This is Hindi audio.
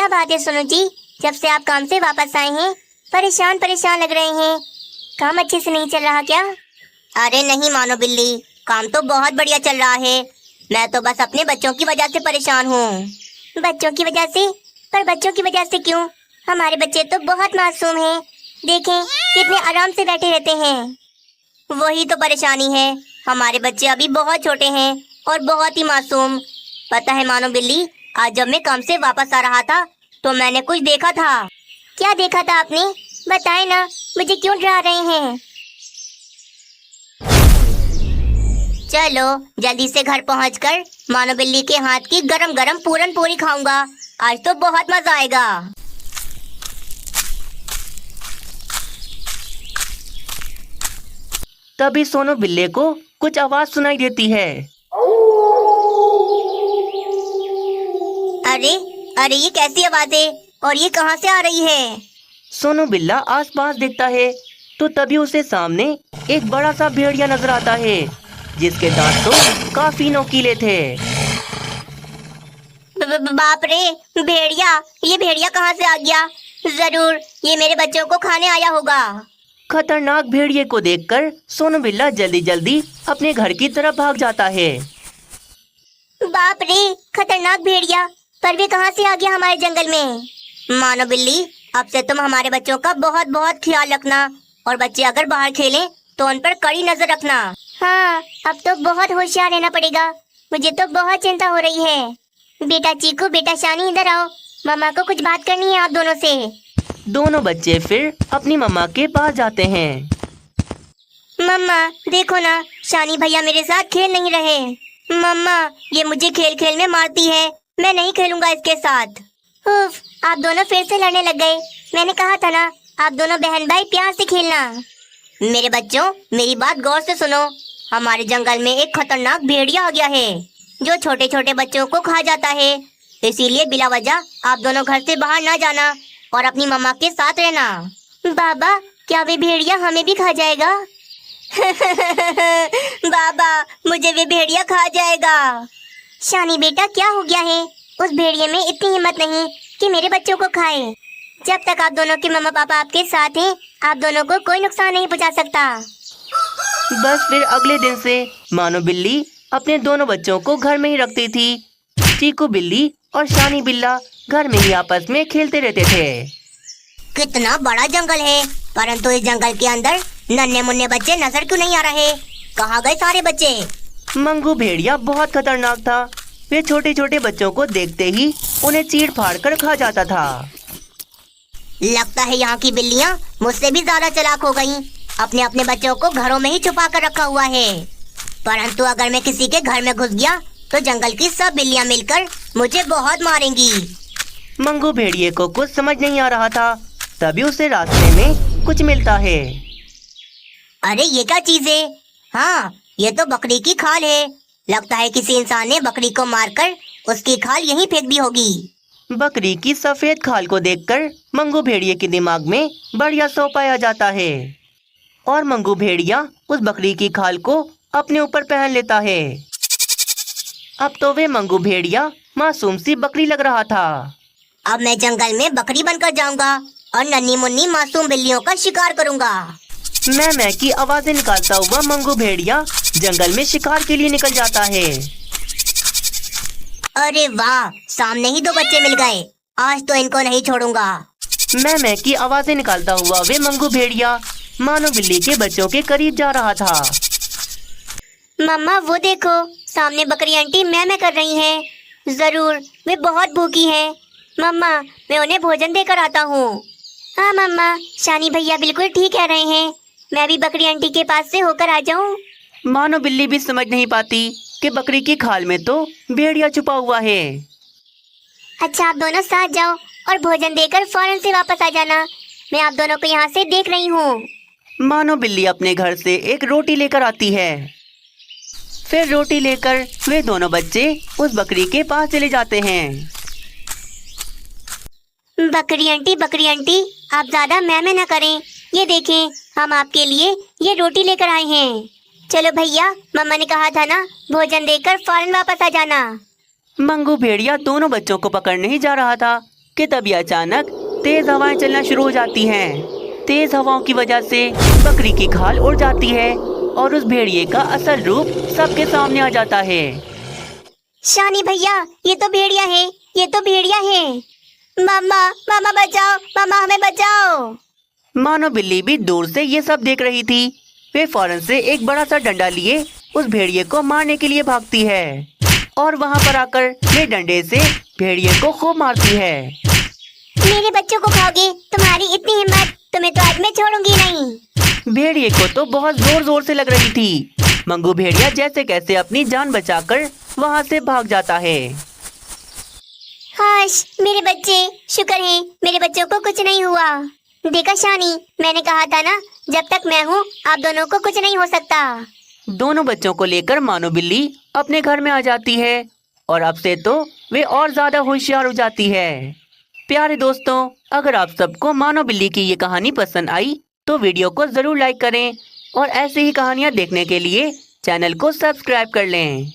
क्या बात है सोनू जी, जब से आप काम से वापस आए हैं परेशान परेशान लग रहे हैं। काम अच्छे से नहीं चल रहा क्या? अरे नहीं मानो बिल्ली, काम तो बहुत बढ़िया चल रहा है। मैं तो बस अपने बच्चों की वजह से परेशान हूँ। बच्चों की वजह से? पर बच्चों की वजह से क्यों? हमारे बच्चे तो बहुत मासूम हैं। देखें कितने आराम से बैठे रहते हैं। वही तो परेशानी है, हमारे बच्चे अभी बहुत छोटे हैं और बहुत ही मासूम। पता है मानो बिल्ली, आज जब मैं काम से वापस आ रहा था तो मैंने कुछ देखा था। क्या देखा था आपने? बताए ना, मुझे क्यों डरा रहे हैं? चलो जल्दी से घर पहुंचकर मानो बिल्ली के हाथ की गरम गरम पूरन पूरी खाऊंगा। आज तो बहुत मजा आएगा। तभी सोनू बिल्ली को कुछ आवाज सुनाई देती है। अरे अरे, ये कैसी आवाज है और ये कहाँ से आ रही है? सोनू बिल्ला आसपास देखता है तो तभी उसे सामने एक बड़ा सा भेड़िया नजर आता है, जिसके दांत तो काफी नोकीले थे। बाप रे, भेड़िया! ये भेड़िया कहाँ से आ गया? जरूर ये मेरे बच्चों को खाने आया होगा। खतरनाक भेड़िए को देखकर सोनू बिल्ला जल्दी जल्दी अपने घर की तरफ भाग जाता है। बाप रे, खतरनाक भेड़िया! पर वे कहाँ से आ गया हमारे जंगल में? मानो बिल्ली, अब से तुम हमारे बच्चों का बहुत बहुत ख्याल रखना और बच्चे अगर बाहर खेलें तो उन पर कड़ी नजर रखना। हाँ, अब तो बहुत होशियार रहना पड़ेगा। मुझे तो बहुत चिंता हो रही है। बेटा चीकू, बेटा शानी, इधर आओ, मामा को कुछ बात करनी है आप दोनों से। दोनों बच्चे फिर अपनी मम्मा के पास जाते हैं। मम्मा देखो ना, शानी भैया मेरे साथ खेल नहीं रहे। मम्मा, ये मुझे खेल खेल में मारती है, मैं नहीं खेलूंगा इसके साथ। उफ, आप दोनों फिर से लड़ने लग गए। मैंने कहा था ना, आप दोनों बहन भाई प्यार से खेलना। मेरे बच्चों, मेरी बात गौर से सुनो। हमारे जंगल में एक खतरनाक भेड़िया आ गया है जो छोटे छोटे बच्चों को खा जाता है। इसीलिए बिला वजह आप दोनों घर से बाहर ना जाना और अपनी मम्मा के साथ रहना। बाबा, क्या वे भेड़िया हमें भी खा जाएगा? बाबा, मुझे वे भेड़िया खा जाएगा। शानी बेटा, क्या हो गया है? उस भेड़िए में इतनी हिम्मत नहीं कि मेरे बच्चों को खाए। जब तक आप दोनों के मम्मा पापा आपके साथ हैं, आप दोनों को कोई नुकसान नहीं पहुंचा सकता। बस फिर अगले दिन से मानो बिल्ली अपने दोनों बच्चों को घर में ही रखती थी। चीकू बिल्ली और शानी बिल्ला घर में ही आपस में खेलते रहते थे। कितना बड़ा जंगल है, परंतु इस जंगल के अंदर नन्हे मुन्ने बच्चे नजर क्यों नहीं आ रहे? कहाँ गए सारे बच्चे? मंगू भेड़िया बहुत खतरनाक था। वे छोटे छोटे बच्चों को देखते ही उन्हें चीड़ फाड़ कर खा जाता था। लगता है यहाँ की बिल्लियाँ मुझसे भी ज्यादा चालाक हो गईं। अपने अपने बच्चों को घरों में ही छुपा कर रखा हुआ है। परंतु अगर मैं किसी के घर में घुस गया तो जंगल की सब बिल्लियाँ मिलकर मुझे बहुत मारेंगी। मंगू भेड़िए को कुछ समझ नहीं आ रहा था। तभी उसे रास्ते में कुछ मिलता है। अरे ये क्या चीज है? हाँ, ये तो बकरी की खाल है। लगता है किसी इंसान ने बकरी को मारकर उसकी खाल यहीं फेंक दी होगी। बकरी की सफेद खाल को देखकर मंगू भेड़िए के दिमाग में बढ़िया सौ पाया जाता है और मंगू भेड़िया उस बकरी की खाल को अपने ऊपर पहन लेता है। अब तो वे मंगू भेड़िया मासूम सी बकरी लग रहा था। अब मैं जंगल में बकरी बनकर जाऊंगा और नन्ही मुन्नी मासूम बिल्लियों का शिकार करूंगा। मैं की आवाजें निकालता हुआ मंगू भेड़िया जंगल में शिकार के लिए निकल जाता है। अरे वाह, सामने ही दो बच्चे मिल गए। आज तो इनको नहीं छोड़ूंगा। मैं की आवाजें निकालता हुआ वे मंगू भेड़िया मानो बिल्ली के बच्चों के करीब जा रहा था। मम्मा वो देखो, सामने बकरी आंटी मैं कर रही हैं। जरूर वे बहुत भूखी हैं। मम्मा, मैं उन्हें भोजन देकर आता हूँ। हाँ मम्मा, शानी भैया बिल्कुल ठीक कह रहे हैं। मैं भी बकरी आंटी के पास से होकर आ जाऊँ। मानो बिल्ली भी समझ नहीं पाती कि बकरी की खाल में तो भेड़िया छुपा हुआ है। अच्छा, आप दोनों साथ जाओ और भोजन देकर फौरन से वापस आ जाना। मैं आप दोनों को यहाँ से देख रही हूँ। मानो बिल्ली अपने घर से एक रोटी लेकर आती है। फिर रोटी लेकर वे दोनों बच्चे उस बकरी के पास चले जाते हैं। बकरी आंटी, आप ज्यादा मैं न करें। ये देखें, हम आपके लिए ये रोटी लेकर आए हैं। चलो भैया, मम्मा ने कहा था ना, भोजन देकर फौरन वापस आ जाना। मंगू भेड़िया दोनों बच्चों को पकड़ने ही जा रहा था कि तभी अचानक तेज हवाएं चलना शुरू हो जाती हैं। तेज हवाओं की वजह से बकरी की खाल उड़ जाती है और उस भेड़िए का असल रूप सबके सामने आ जाता है। शानी भैया, ये तो भेड़िया है, ये तो भेड़िया है। मामा, मामा बचाओ, मामा हमें बचाओ। मानो बिल्ली भी दूर से ये सब देख रही थी। वे फौरन से एक बड़ा सा डंडा लिए उस भेड़िए को मारने के लिए भागती है और वहाँ पर आकर वे डंडे से भेड़िए को खूब मारती है। मेरे बच्चों को खाओगे? तुम्हारी इतनी हिम्मत, तुम्हें तो आज मैं छोड़ूंगी नहीं। भेड़िए को तो बहुत जोर जोर से लग रही थी। मंगू भेड़िया जैसे कैसे अपनी जान बचाकर वहाँ से भाग जाता है। हाश, मेरे बच्चे, शुक्र है मेरे बच्चों को कुछ नहीं हुआ। देखा शानी, मैंने कहा था ना, जब तक मैं हूँ आप दोनों को कुछ नहीं हो सकता। दोनों बच्चों को लेकर मानो बिल्ली अपने घर में आ जाती है और अब से तो वे और ज्यादा होशियार हो जाती है। प्यारे दोस्तों, अगर आप सबको मानो बिल्ली की ये कहानी पसंद आई तो वीडियो को जरूर लाइक करें और ऐसे ही कहानियाँ देखने के लिए चैनल को सब्सक्राइब कर लें।